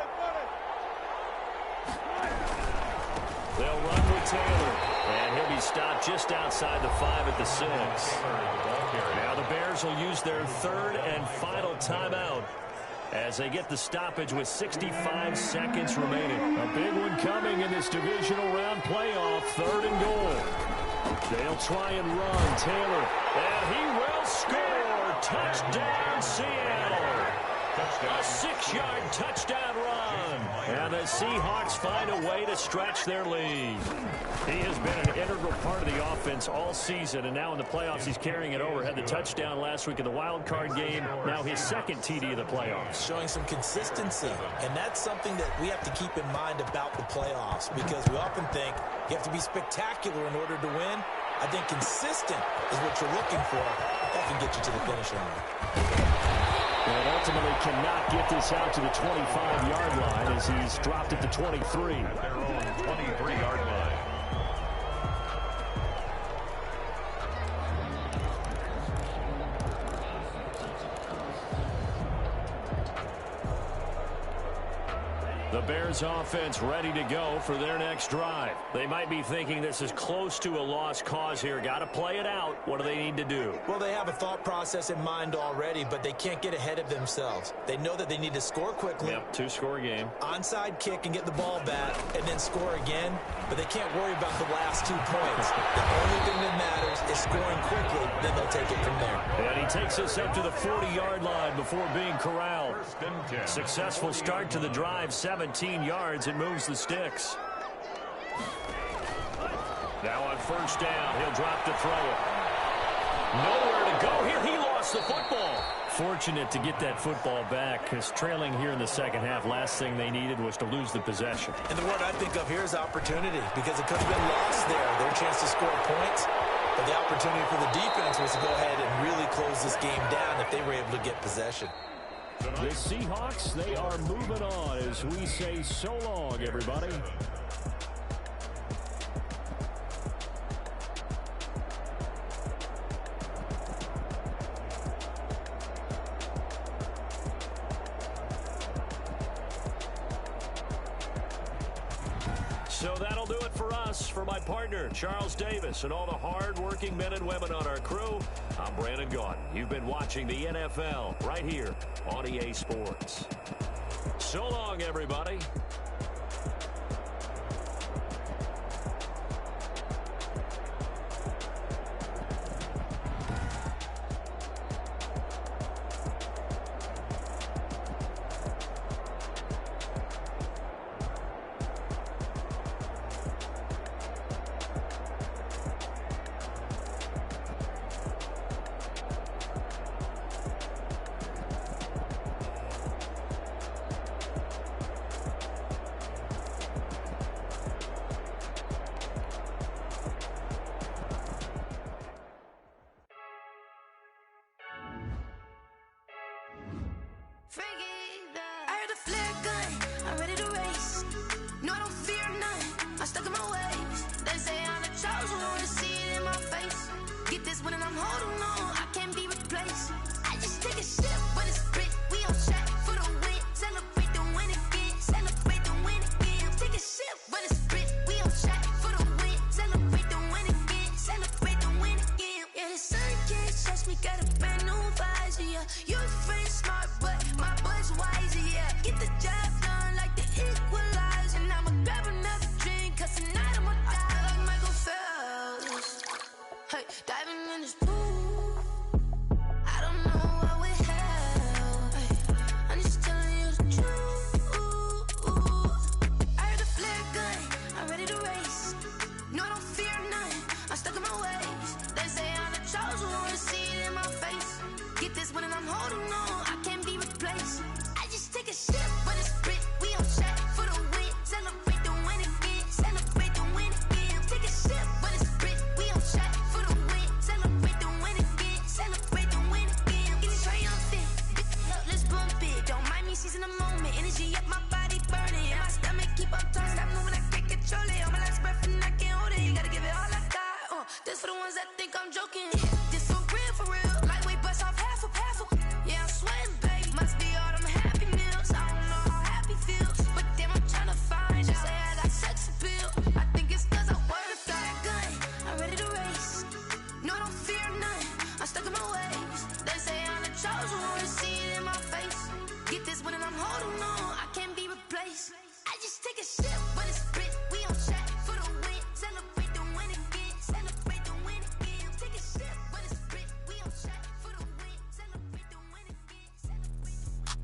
They'll run with Taylor, and he'll be stopped just outside the 5 at the 6. Now the Bears will use their 3rd and final timeout as they get the stoppage with 65 seconds remaining. A big one coming in this divisional round playoff, 3rd and goal. They'll try and run. Taylor, and he will score. Touchdown, Seattle. A 6-yard touchdown run. And the Seahawks find a way to stretch their lead. He has been an integral part of the offense all season, and now in the playoffs he's carrying it over. Had the touchdown last week in the wild card game. Now his 2nd TD of the playoffs. Showing some consistency, and that's something that we have to keep in mind about the playoffs, because we often think you have to be spectacular in order to win. I think consistent is what you're looking for. That can get you to the finish line. And ultimately cannot get this out to the 25-yard line as he's dropped at the 23. At their own 23-yard line. The Bears offense ready to go for their next drive. They might be thinking this is close to a lost cause here. Got to play it out. What do they need to do? Well, they have a thought process in mind already, but they can't get ahead of themselves. They know that they need to score quickly. Yep, 2-score game. Onside kick and get the ball back and then score again, but they can't worry about the last 2 points. The only thing that matters is scoring quickly, then they'll take it from there. And he takes us up to the 40-yard line before being corralled. Successful start to the drive, 17 yards, and moves the sticks. Now on 1st down, he'll drop to throw it. Nowhere to go here. He lost the football. Fortunate to get that football back, because trailing here in the second half, last thing they needed was to lose the possession. And the word I think of here is opportunity, because it could have been lost there, their chance to score points. But the opportunity for the defense was to go ahead and really close this game down if they were able to get possession. The Seahawks, they are moving on as we say so long, everybody. So that'll do it for us. For my partner, Charles Davis, and all the hard-working men and women on our crew, I'm Brandon Gaudin. You've been watching the NFL right here on EA Sports. So long, everybody. energy up my body burning. Yeah, my stomach keep on turning. Stop moving, I can't control it. All my life's breath and I can't hold it. You gotta give it all I got. This for the ones that think I'm joking. This for real. Lightweight bust off half a. Yeah, I'm sweating, babe. Must be all them happy meals. I don't know how happy feels, but damn, I'm tryna find out. Say I got sex appeal. I think it's 'cause I work. Got a gun, I'm ready to race. No, don't fear none. I'm stuck in my ways. They say I'm the chosen one. See it in my face. Get this one and I'm holding on. I can't be replaced. I just take a sip, but it's split. We on track for the win. Celebrate the win again. Celebrate the win again. Take a sip, but it's split. We on track for the win. Celebrate the win again.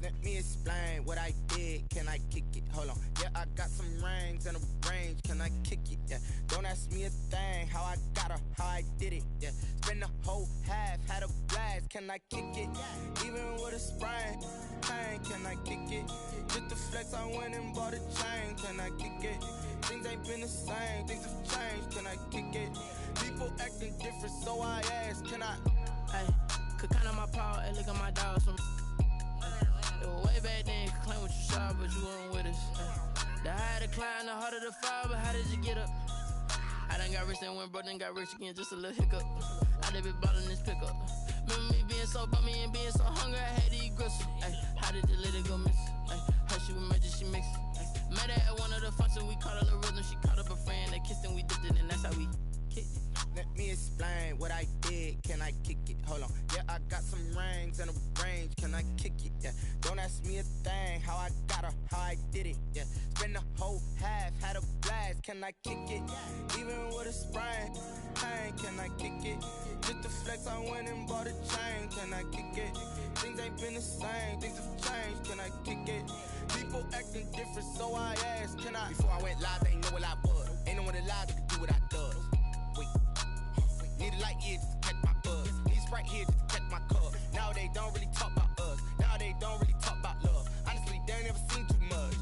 Let me explain what I did. Can I kick it? Hold on. Yeah, I got some rings and a range. Can I kick it? Yeah. Don't ask me a thing. How I got her, how I did it. Yeah. Spend the whole half, had a blast. Can I kick it? Even with a sprain. Pain, can I kick it? Just the flex, I went and bought a chain. Can I kick it? Things ain't been the same. Things have changed. Can I kick it? People acting different, so I ask. Can I? Hey, could count on my power. Hey, look at my dogs from. It was way back then, could claim what you saw, but you weren't with us. The higher the climb, the harder the fall, but how did you get up? I done got rich, then went broke, then got rich again, just a little hiccup. I done been ballin' this pickup. Remember me being so bummy and being so hungry, I had to eat gristle. Ay, how did the lady go miss? Ay, her she was magic, she mixed. Met her at one of the functions, we caught her the rhythm, she caught up a friend, they kissed and we dipped it, and that's how we kicked it. Let me explain what I did. Can I kick it? Hold on. Yeah, I got some rings and a range. Can I kick it? Yeah. Don't ask me a thing. How I got her, how I did it. Yeah. Spend the whole half, had a blast. Can I kick it? Even with a sprain. Pain, can I kick it? Just the flex, I went and bought a chain. Can I kick it? Things ain't been the same. Things have changed. Can I kick it? People acting different, so I asked. Can I? Before I went live, they ain't know what I was. Ain't no one alive that could do what I does. Need a light here just to catch my buzz. Need Sprite here just to catch my cup. Now they don't really talk about us. Now they don't really talk about love. Honestly, they ain't never seen too much.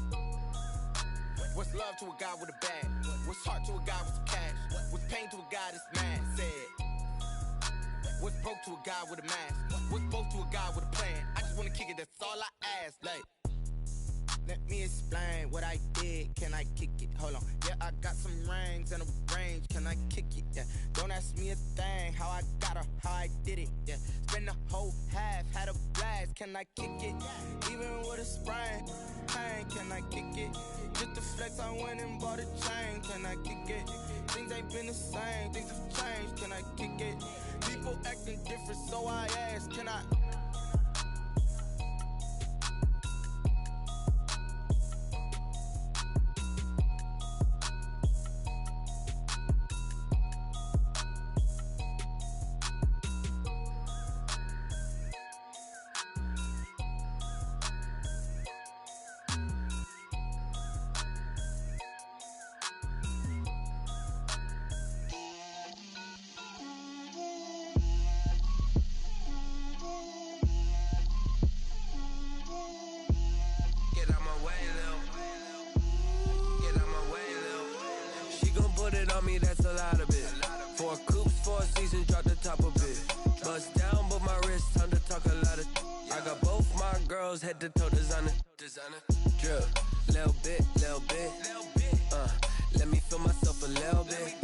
What's love to a guy with a bag? What's heart to a guy with some cash? What's pain to a guy that's mad? Said. What's broke to a guy with a mask? What's both to a guy with a plan? I just wanna kick it, that's all I ask. Like, let me explain what I did. Can I kick it? Hold on. Yeah, I got some rings and a range. Can I kick it? Yeah. Don't ask me a thing. How I got her, how I did it. Yeah. Spend the whole half, had a blast. Can I kick it? Even with a sprain. Pain, can I kick it? Just the flex, I went and bought a chain. Can I kick it? Things ain't been the same. Things have changed. Can I kick it? People acting different, so I ask. Can I? That's a lot of it. 4 coops, 4 seasons, drop the top of it. Bust down, but my wrist, time to talk a lot of. I got both my girls head to toe designer. Drip, little bit. Let me feel myself a little bit.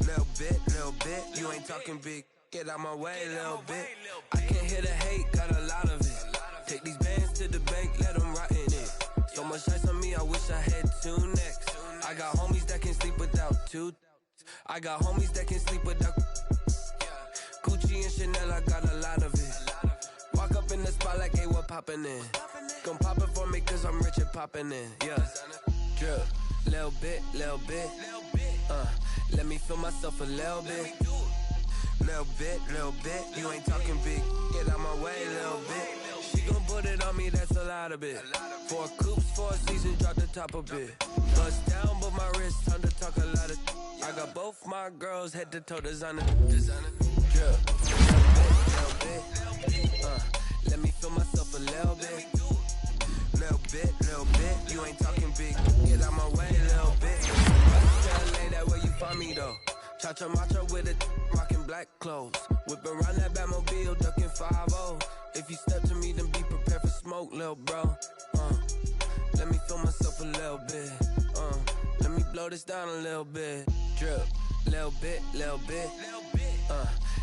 Little bit. You ain't talking big. Get out my way, little bit. I can't hear the hate, got a lot of it. Take these bands to the bank, let them rot in it. So much ice on me, I wish I had 2 necks. I got homies that can sleep without 2. I got homies that can sleep without Gucci and Chanel, I got a lot of it. Walk up in the spot like, hey, what poppin' in? Gon' pop it for me cause I'm rich and poppin' in. Yeah, drip, little bit. Let me feel myself a little bit. Little bit. You ain't talking big. Get out my way, little bit. She gon' put it on me, that's a lot of it. 4 coops, 4 seasons, drop the top of it. Bust down, but my wrist, time to talk a lot of. I got both my girls head to toe designer. Drip, little bit. Let me feel myself a little bit. Little bit. You ain't talking big. Get out my way, little bit. Tell LA that where you find me though. Cha-cha matcha with it, rockin' black clothes. Whip around that Batmobile, ducking 5-0. If you step to me, then be prepared for smoke, lil' bro. let me feel myself a little bit. Let me blow this down a little bit. Drip, little bit, little bit.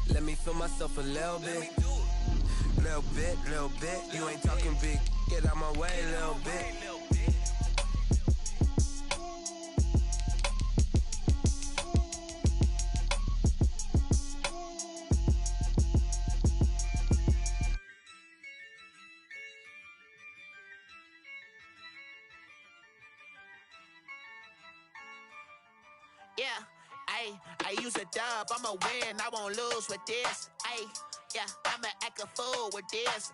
Let me feel myself a little bit. Little bit, little bit. You ain't talking big. Get out my way a little bit. Yeah, I use a dub, I'ma win, I won't lose with this. Yeah, I'ma act a fool with this.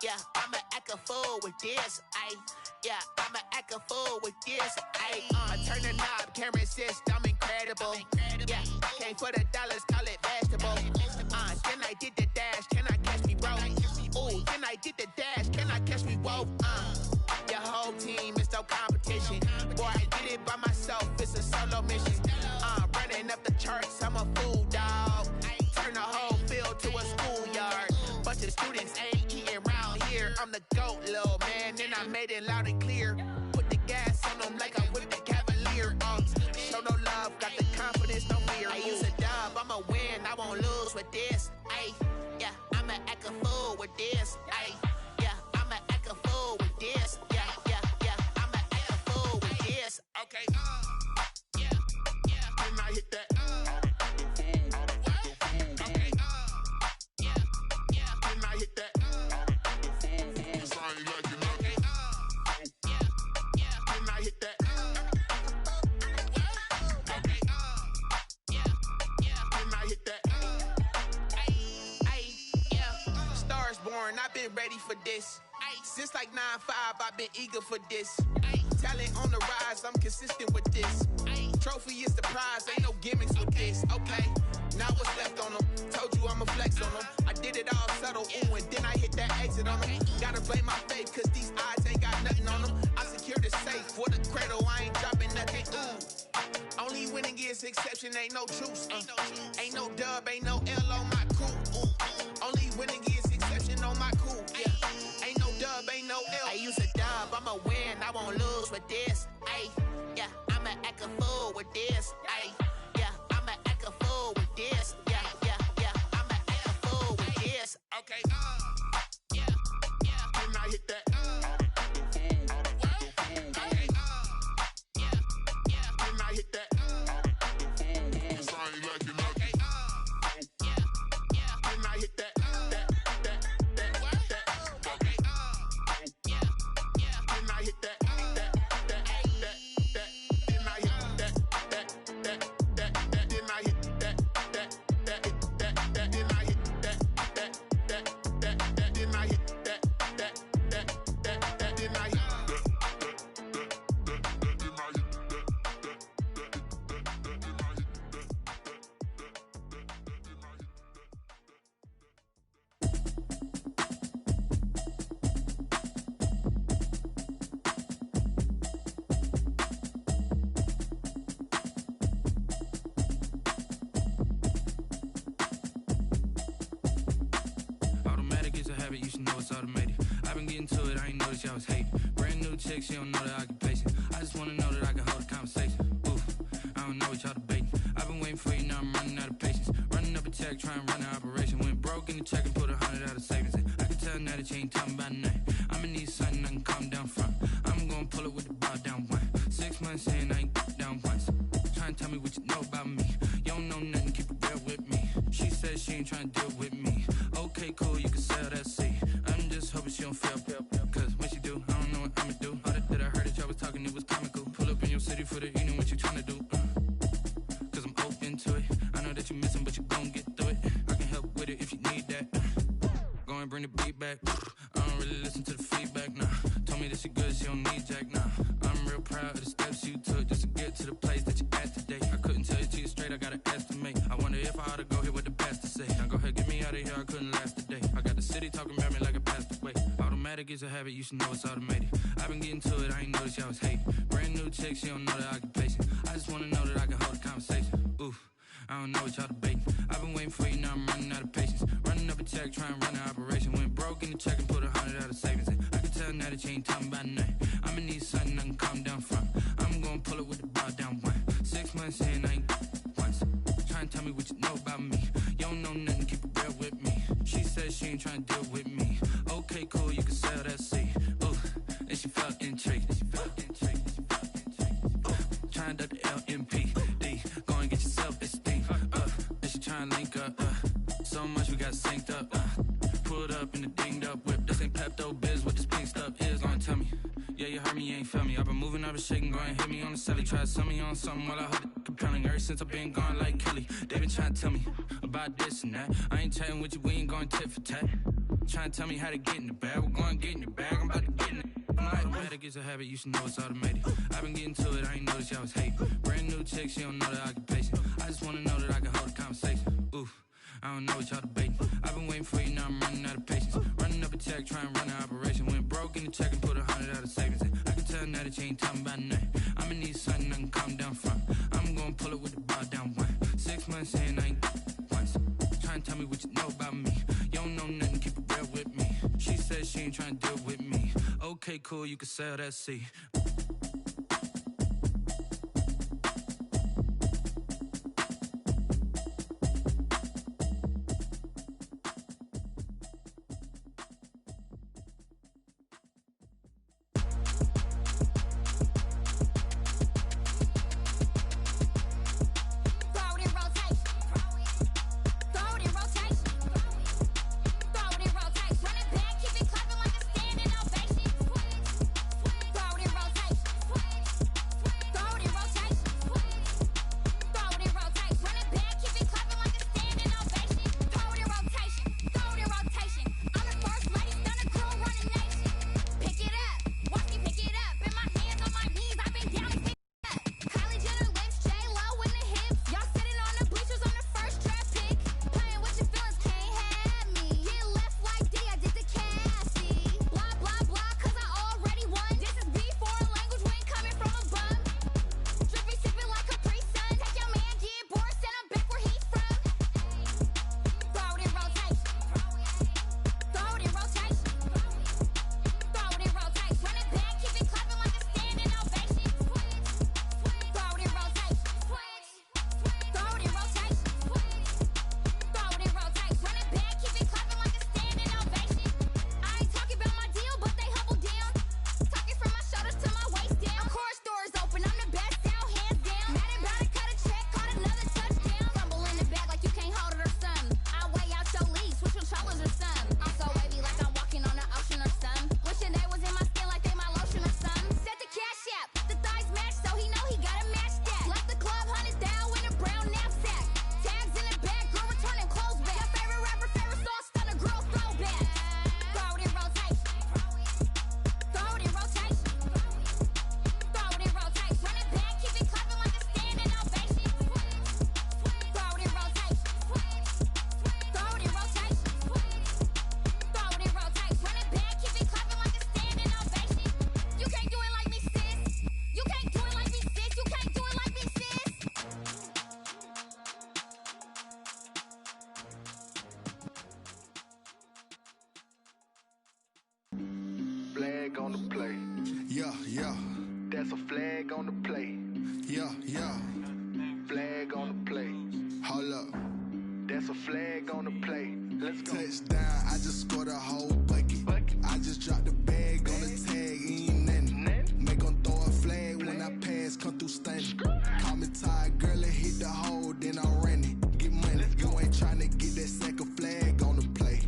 Yeah, I'ma act a fool with this. Yeah, I'ma act a fool with this. I turn the knob, can't resist, I'm incredible. Yeah, came for the dollars, call it vegetable. Then I did the dash, can I catch me, bro? Ooh, then I did the dash, can I catch me, whoa? Your whole team is no competition. Boy, I did it by myself, it's a solo mission. Running up the charts, I'm a fool, dog. Turn the whole field to a schoolyard. Bunch of students ain't eating round here. I'm the GOAT, little man, and I made it loud and clear. Put the gas on them like I whipped the Cavalier. Show no love, got the confidence, no fear. I use a dub, I'ma win, I won't lose with this. Yeah, I'ma act a fool with this. Yeah, I'ma act a fool with this. Yeah, I'ma act a fool with this. Okay, yeah, and I hit that. Okay, yeah, and I hit that. Cause I ain't like it nothing. Yeah, and I hit that. Okay, yeah, and I hit that. Yeah, Stars born, I've been ready for this. Since like 9-5, I've been eager for this. Talent on the rise, I'm consistent with this. Trophy is the prize, ain't no gimmicks with this. Okay, now what's left on them? Told you I'ma flex on them. I did it all subtle, ooh, and then I hit that exit on them. Gotta blame my faith, cause these odds ain't got nothing on them. I secured the safe for the cradle, I ain't dropping nothing, ooh. Only winning is exception, ain't no truce. Ain't no dub, ain't no L on my crew. Only winning is exception on my crew. Yeah, ain't no dub, ain't no L. I use a dub, I'ma win, I won't lose with this. Yeah, I'ma act a fool with this. Yeah, I'ma act a fool with this. Yeah, I'ma act a fool with this. Okay, yeah, and I hit that. Okay, yeah, and I hit that. Cause I ain't like it nothing. Yeah, and I hit that. Okay, yeah, and I hit that. You should know it's automated. I've been getting to it, I ain't noticed y'all was hating. Brand new chick, she don't know the occupation. I just wanna know that I can hold a conversation. Oof, I don't know what y'all debating. I've been waiting for you, now I'm running out of patience. Running up a check, trying to run an operation. Went broke in the check and put 100 out of savings in. I can tell now that you ain't talking about nothing. I'ma need something I can calm down front. I'm gonna pull it with the ball down one. 6 months in, I ain't down once. Trying to tell me what you know about me. You don't know nothing, keep it real with me. She said she ain't trying to deal with me. Okay, cool, you can sell that seat. I'm just hoping she don't fail. Cause when she do, I don't know what I'ma do. All that I heard that y'all was talking, it was comical. Pull up in your city for the evening, what you tryna do? Cause I'm open to it. I know that you missing, but you gon' get through it. I can help with it if you need that. Go and bring the beat back. I don't really listen to the feedback, nah. Told me that she good, she don't need jack, nah. I'm real proud of the steps you took just to get to the place that you at today. I couldn't tell you to you straight, I gotta estimate. I wonder if I ought to go here with the best to say. Now go ahead, get me out of here, I couldn't last a day. I got the city talking about me like I passed away. Automatic is a habit, you should know it's automated. I've been getting to it, I ain't noticed y'all was hating. Brand new chick, she don't know the occupation. I just wanna know that I can hold a conversation. Oof, I don't know what y'all debating. I've been waiting for you, now I'm running out of patience. Running up a check, trying to run an operation. Went broke in the check and put 100 out of savings in. I can tell now that you ain't talking about nothing. I'ma need something I can calm down from. I'm gonna pull it with the bar down one. 6 months in, I ain't once. Trying to tell me what you know about me. You don't know nothing, keep it real with me. She said she ain't trying to deal with me. Okay, cool, you can sell that seat. Ooh, and she felt intrigued. Trying to duck the LMPD. Go and get yourself this thing. And she trying to link up. So much we got synced up. Pulled up in the dinged up whip. This ain't Pepto-Biz, what this pink stuff is. Gonna tell me. Yeah, you heard me, you ain't felt me. I've been moving, I've been shaking, go and hit me on the celly. Try to sell me on something while I heard it compelling. Ever since I've been gone like Kelly, they been trying to tell me about this and that. I ain't chatting with you, we ain't going tit for tat. Trying to tell me how to get in the bag. We're going to get in the bag, I'm about to get in it. Automatic is a habit, you should know it's automated. I've been getting to it, I ain't noticed y'all was hating. Brand new chick, she don't know the occupation. I just wanna know that I can hold a conversation. Oof, I don't know what y'all debating. I've been waiting for you, now I'm running out of patience. Running up a check, trying to run an operation. Went broke in the check and put 100 out of savings in. I can tell now that you ain't talking about nothing. I'ma need something I can calm down from. I'm gonna pull it with the bar down one. 6 months in, I ain't once. Trying to tell me what you know about me. You don't know nothing, keep it real with me. She said she ain't trying to deal with me. Okay, cool, you can sell that seat. Flag on the play. Yeah, yeah. That's a flag on the play. Yeah, yeah. Flag on the play. Hold up. That's a flag on the play. Let's go. Touchdown, I just scored a whole bucket. I just dropped the bag on the tag, ain't nothing. Make them throw a flag when I pass, come through stunning. Call me tired, girl, and hit the hole, then I'm running. Get money, you ain't tryna get that second flag on the play.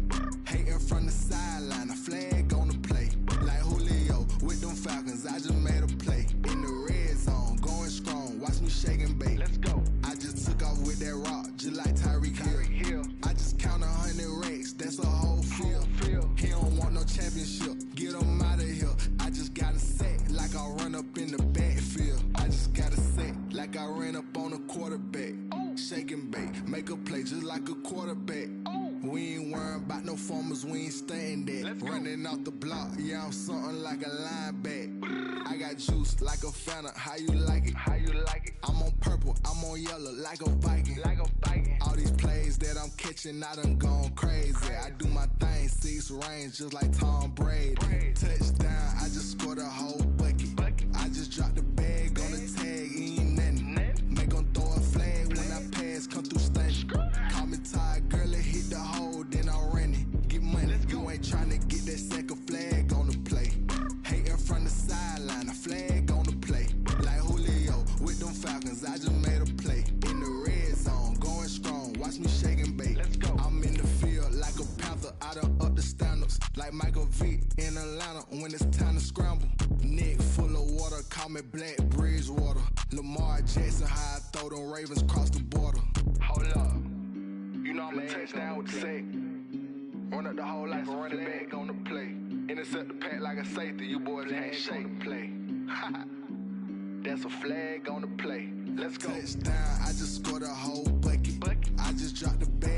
Hating from the sideline, a flag on the play. Like Julio with them Falcons, I just made a play. In the red zone, going strong, watch me shake and bake. Let's go. I just took off with that rock, just like Tyreek Hill. I just count 100 racks, that's a whole field. He don't want no championship, get him out of here. I just got a set, like I run up in the backfield. I just got a set, like I ran up on a quarterback. Shake and bake, make a play just like a quarterback. We ain't worrying about no formers, we ain't staying there. Running off the block, yeah, I'm something like a linebacker. I got got juice like a Fanta. How you like it? How you like it? I'm on purple, I'm on yellow like a Viking. Like a Viking. All these plays that I'm catching, I done gone crazy. I do my thing, 6 range just like Tom Brady. Touchdown, I just scored a whole bucket. I just dropped the bag on the tag, ain't nothing. Make 'em throw a flag when I pass, come through stunning. Call me tired, girl, it hit the hole, then I ran it. Get money, you ain't tryna get that second flag on the play. Hating from the sideline, a flag on the play. Like Julio with them Falcons, I just made a play. In the red zone, going strong, watch me shake and bake. I'm in the field like a Panther, I done up the standards. Like Michael Vick in Atlanta when it's time to scramble. Neck full of water, call me Black Bridgewater. Lamar Jackson, how I throw them Ravens cross the border. Hold up, you know I'm a touchdown with the sack. Run up the whole like a running back on the play. Intercept the pack like a safety, you boys ain't shake the play. That's a flag on the play. Let's go. Touchdown, I just scored a whole bucket. I just dropped the bag